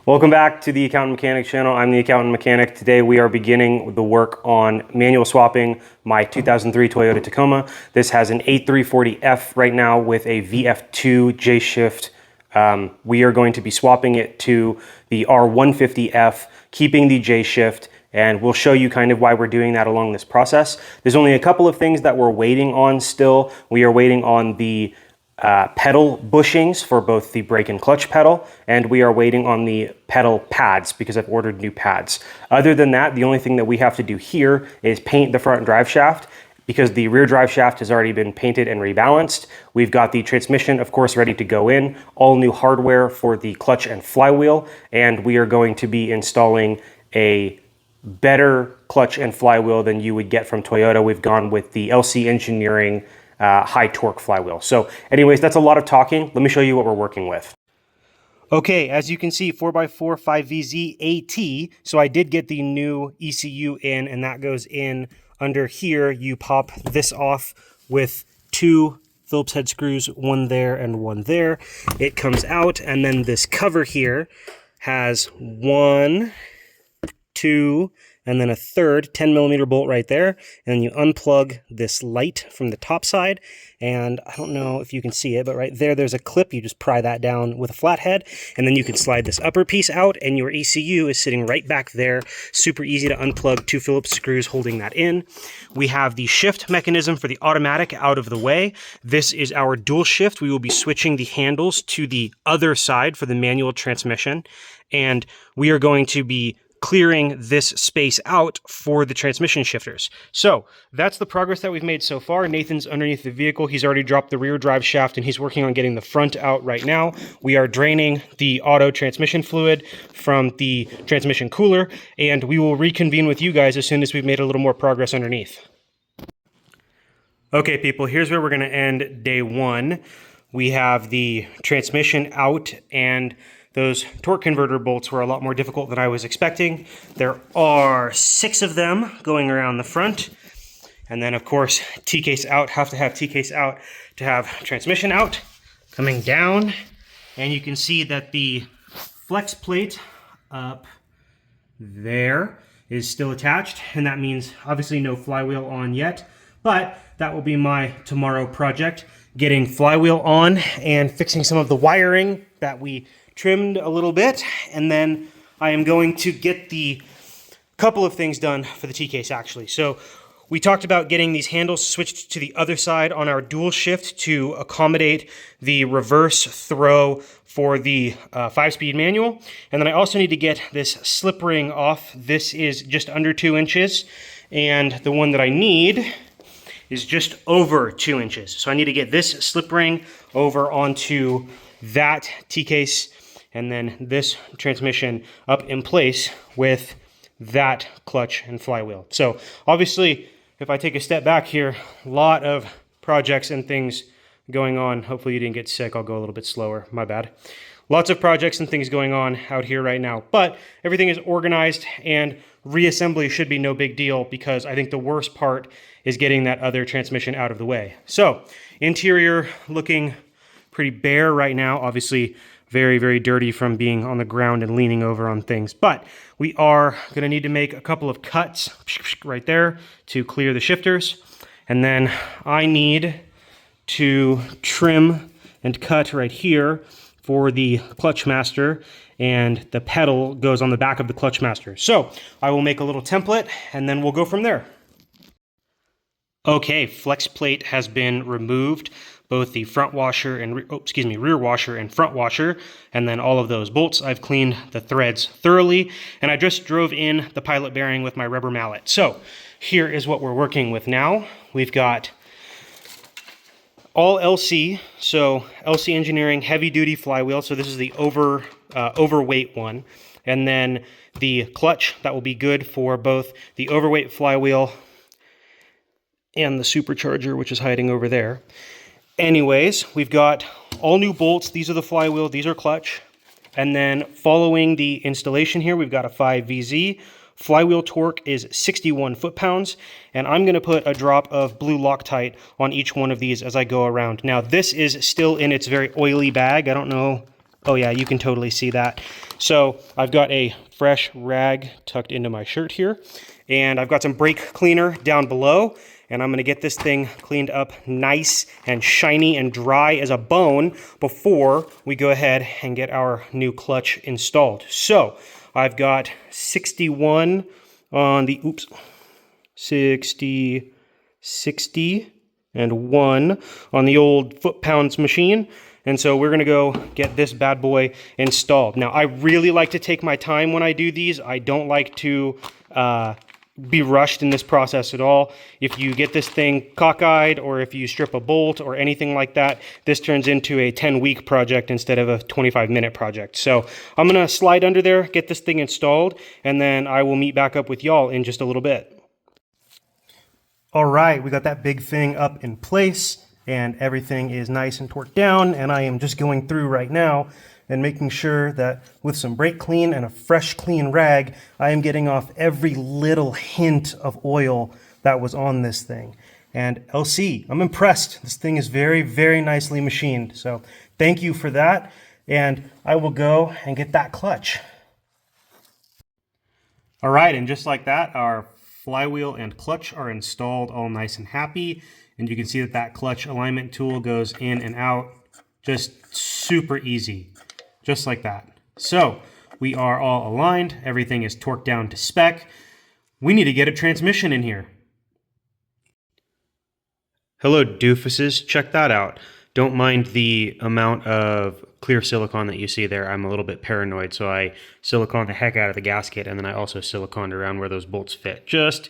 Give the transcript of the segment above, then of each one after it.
Welcome back to the Accountant Mechanic channel. I'm the Accountant Mechanic. Today we are beginning the work on manual swapping my 2003 Toyota Tacoma. This has an R150F right now with a VF2 J-shift. We are going to be swapping it to the R150F, keeping the J-shift, and we'll show you kind of why we're doing that along this process. There's only a couple of things that we're waiting on still. We are waiting on the pedal bushings for both the brake and clutch pedal, and we are waiting on the pedal pads because I've ordered new pads. Other than that, the only thing that we have to do here is paint the front drive shaft. Because the rear drive shaft has already been painted and rebalanced, we've got the transmission, of course, ready to go in, all new hardware for the clutch and flywheel, and we are going to be installing a better clutch and flywheel than you would get from Toyota. We've gone with the LC Engineering high torque flywheel. So anyways, that's a lot of talking. Let me show you what we're working with. Okay, as you can see, 4x4 5VZ AT. So I did get the new ECU in, and that goes in under here. You pop this off with two Phillips head screws, one there and one there. It comes out, and then this cover here has one, two, and then a third 10mm bolt right there. And then you unplug this light from the top side. And I don't know if you can see it, but right there, there's a clip. You just pry that down with a flathead, and then you can slide this upper piece out, and your ECU is sitting right back there. Super easy to unplug, two Phillips screws holding that in. We have the shift mechanism for the automatic out of the way. This is our dual shift. We will be switching the handles to the other side for the manual transmission, and we are going to be clearing this space out for the transmission shifters. So that's the progress that we've made so far. Nathan's underneath the vehicle. He's already dropped the rear drive shaft, and he's working on getting the front out right now. We are draining the auto transmission fluid from the transmission cooler, and we will reconvene with you guys as soon as we've made a little more progress underneath. Okay, people, here's where we're going to end day one. We have the transmission out, and those torque converter bolts were a lot more difficult than I was expecting. There are 6 of them going around the front. And then, of course, T-case out. Have to have T-case out to have transmission out. Coming down. And you can see that the flex plate up there is still attached. And that means, obviously, no flywheel on yet. But that will be my tomorrow project. Getting flywheel on and fixing some of the wiring that we trimmed a little bit, and then I am going to get the couple of things done for the T-case actually. So we talked about getting these handles switched to the other side on our dual shift to accommodate the reverse throw for the 5-speed manual. And then I also need to get this slip ring off. This is just under 2 inches, and the one that I need is just over 2 inches. So I need to get this slip ring over onto that T-case, and then this transmission up in place with that clutch and flywheel. So obviously, if I take a step back here, a lot of projects and things going on. Hopefully you didn't get sick. I'll go a little bit slower. My bad. Lots of projects and things going on out here right now, but everything is organized, and reassembly should be no big deal because I think the worst part is getting that other transmission out of the way. So interior looking pretty bare right now. Obviously, very, very dirty from being on the ground and leaning over on things. But we are going to need to make a couple of cuts right there to clear the shifters. And then I need to trim and cut right here for the clutch master, and the pedal goes on the back of the clutch master. So I will make a little template, and then we'll go from there. Okay, flex plate has been removed. Both the front washer and rear washer and front washer, and then all of those bolts. I've cleaned the threads thoroughly, and I just drove in the pilot bearing with my rubber mallet. So here is what we're working with now. We've got all LC, so LC Engineering heavy duty flywheel. So this is the overweight one, and then the clutch that will be good for both the overweight flywheel and the supercharger, which is hiding over there. Anyways, we've got all new bolts. These are the flywheel, these are clutch. And then following the installation here, we've got a 5VZ. Flywheel torque is 61 foot-pounds, and I'm going to put a drop of blue Loctite on each one of these as I go around. Now, this is still in its very oily bag. I don't know Oh yeah, you can totally see that. So I've got a fresh rag tucked into my shirt here, and I've got some brake cleaner down below, and I'm gonna get this thing cleaned up nice and shiny and dry as a bone before we go ahead and get our new clutch installed. So I've got 61 on the, 60 and 1 on the old foot-pounds machine. And so we're gonna go get this bad boy installed. Now, I really like to take my time when I do these. I don't like to be rushed in this process at all. If you get this thing cockeyed, or if you strip a bolt or anything like that, this turns into a 10-week project instead of a 25-minute project. So I'm gonna slide under there, get this thing installed, and then I will meet back up with y'all in just a little bit. All right, we got that big thing up in place and everything is nice and torqued down, and I am just going through right now and making sure that with some brake clean and a fresh clean rag, I am getting off every little hint of oil that was on this thing. And LC, I'm impressed. This thing is very, very nicely machined. So thank you for that. And I will go and get that clutch. All right, and just like that, our flywheel and clutch are installed all nice and happy. And you can see that that clutch alignment tool goes in and out just super easy, just like that. So we are all aligned. Everything is torqued down to spec. We need to get a transmission in here. Hello, doofuses. Check that out. Don't mind the amount of clear silicone that you see there. I'm a little bit paranoid, so I silicone the heck out of the gasket, and then I also siliconed around where those bolts fit, just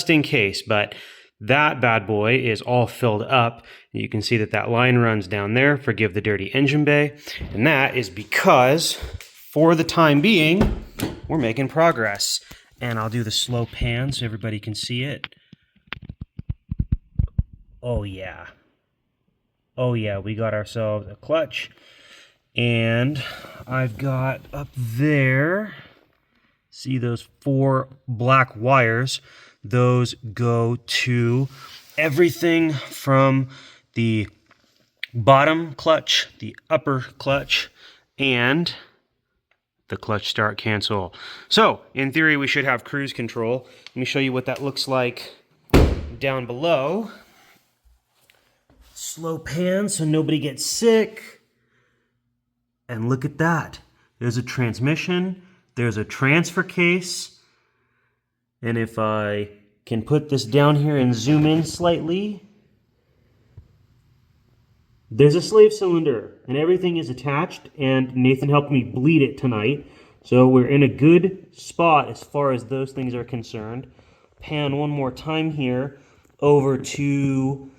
in case. But that bad boy is all filled up. You can see that that line runs down there. Forgive the dirty engine bay. And that is because, for the time being, we're making progress. And I'll do the slow pan so everybody can see it. Oh yeah. Oh yeah, we got ourselves a clutch. And I've got up there, see those 4 black wires? Those go to everything from the bottom clutch, the upper clutch, and the clutch start cancel. So, in theory, we should have cruise control. Let me show you what that looks like down below. Slow pan so nobody gets sick. And look at that. There's a transmission. There's a transfer case. And if I can put this down here and zoom in slightly, there's a slave cylinder and everything is attached, and Nathan helped me bleed it tonight. So we're in a good spot as far as those things are concerned. Pan one more time here over to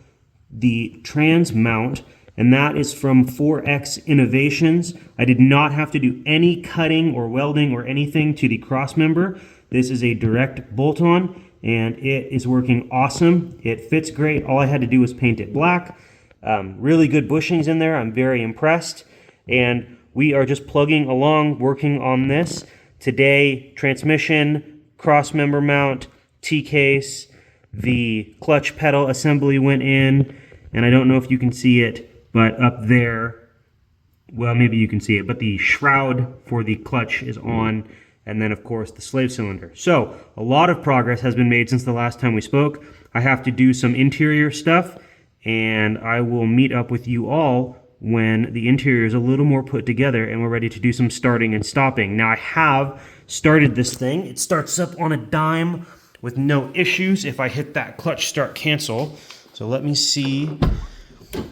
the trans mount, and that is from 4X Innovations. I did not have to do any cutting or welding or anything to the cross member. This is a direct bolt-on, and it is working awesome. It fits great. All I had to do was paint it black. Really good bushings in there. I'm very impressed. And we are just plugging along, working on this. Today, transmission, cross member mount, T-case, the clutch pedal assembly went in, and I don't know if you can see it, but up there, well, maybe you can see it, but the shroud for the clutch is on, and then, of course, the slave cylinder. So, a lot of progress has been made since the last time we spoke. I have to do some interior stuff, and I will meet up with you all when the interior is a little more put together and we're ready to do some starting and stopping. Now, I have started this thing. It starts up on a dime with no issues if I hit that clutch start cancel. So let me see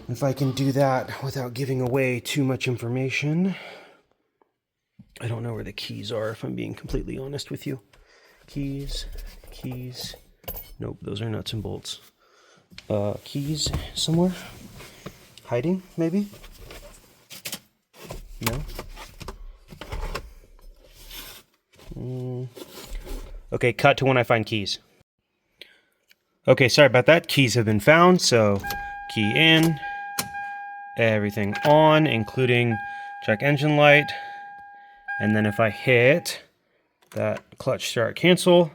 if I can do that without giving away too much information. I don't know where the keys are, if I'm being completely honest with you. Keys. Nope, those are nuts and bolts. Keys somewhere? Hiding, maybe? No? Okay, cut to when I find keys. Okay, sorry about that. Keys have been found, so key in. Everything on, including check engine light. And then if I hit that clutch start cancel,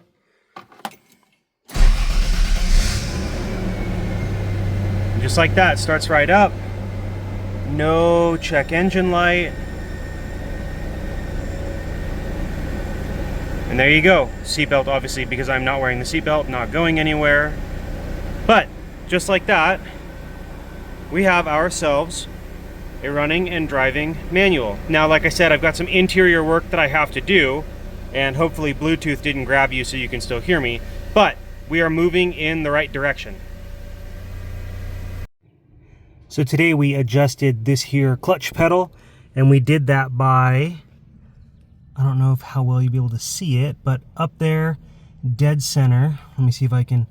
just like that, starts right up. No check engine light, And there you go. Seatbelt, obviously, because I'm not wearing the seatbelt, not going anywhere. But just like that, we have ourselves a running and driving manual. Now, like I said, I've got some interior work that I have to do, and hopefully Bluetooth didn't grab you so you can still hear me, but we are moving in the right direction. So today we adjusted this here clutch pedal, and we did that by, I don't know how well you'll be able to see it, but up there, dead center, let me see if I can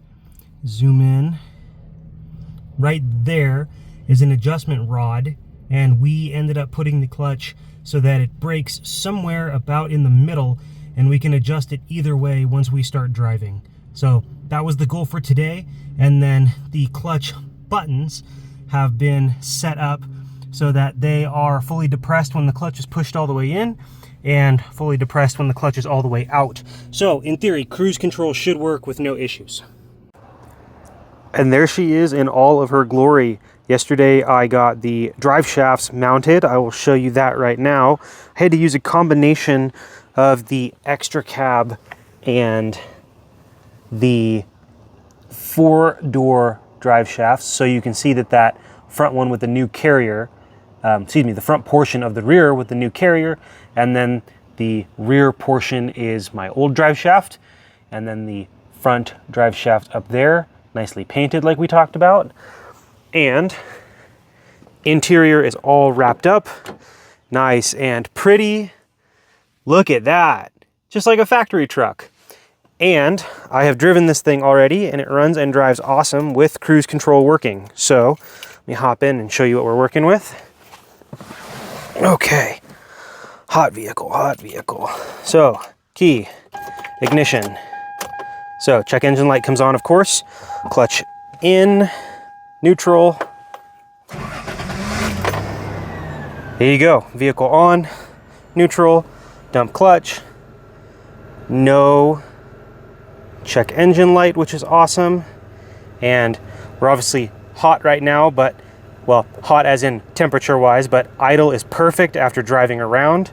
zoom in. Right there is an adjustment rod, and we ended up putting the clutch so that it breaks somewhere about in the middle, and we can adjust it either way once we start driving. So that was the goal for today. And then the clutch buttons have been set up so that they are fully depressed when the clutch is pushed all the way in and fully depressed when the clutch is all the way out. So in theory, cruise control should work with no issues. And there she is in all of her glory. Yesterday I got the drive shafts mounted. I will show you that right now. I had to use a combination of the extra cab and the 4-door drive shafts, so you can see that that front one with the new carrier, the front portion of the rear with the new carrier, and then the rear portion is my old drive shaft, and then the front drive shaft up there, nicely painted like we talked about. And interior is all wrapped up, nice and pretty. Look at that, just like a factory truck. And I have driven this thing already, and it runs and drives awesome with cruise control working. So let me hop in and show you what we're working with. Okay, hot vehicle, hot vehicle. So key, ignition. So check engine light comes on, of course. Clutch in, neutral. There you go, vehicle on, neutral, dump clutch, no check engine light, which is awesome. And we're obviously hot right now, but, well, hot as in temperature wise, but idle is perfect after driving around.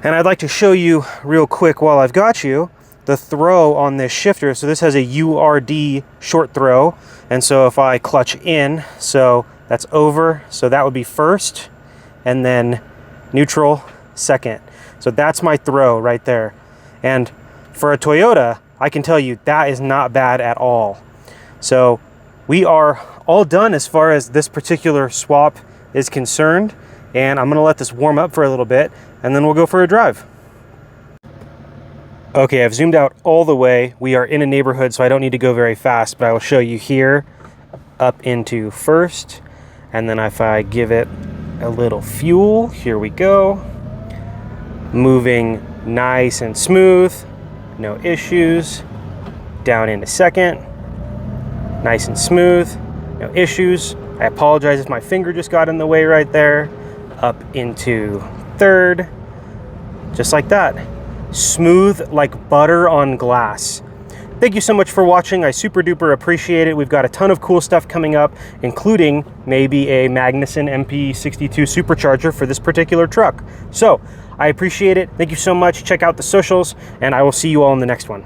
And I'd like to show you real quick while I've got you, the throw on this shifter. So this has a URD short throw. And so if I clutch in, so that's over. So that would be first, and then neutral second. So that's my throw right there. And for a Toyota, I can tell you that is not bad at all. So we are all done as far as this particular swap is concerned. And I'm gonna let this warm up for a little bit, and then we'll go for a drive. Okay, I've zoomed out all the way. We are in a neighborhood, so I don't need to go very fast, but I will show you here up into first. And then if I give it a little fuel, here we go. Moving nice and smooth, no issues. Down into second, nice and smooth, no issues. I apologize if my finger just got in the way right there. Up into third, just like that. Smooth like butter on glass. Thank you so much for watching. I super duper appreciate it. We've got a ton of cool stuff coming up, including maybe a Magnuson MP62 supercharger for this particular truck. So I appreciate it. Thank you so much. Check out the socials, and I will see you all in the next one.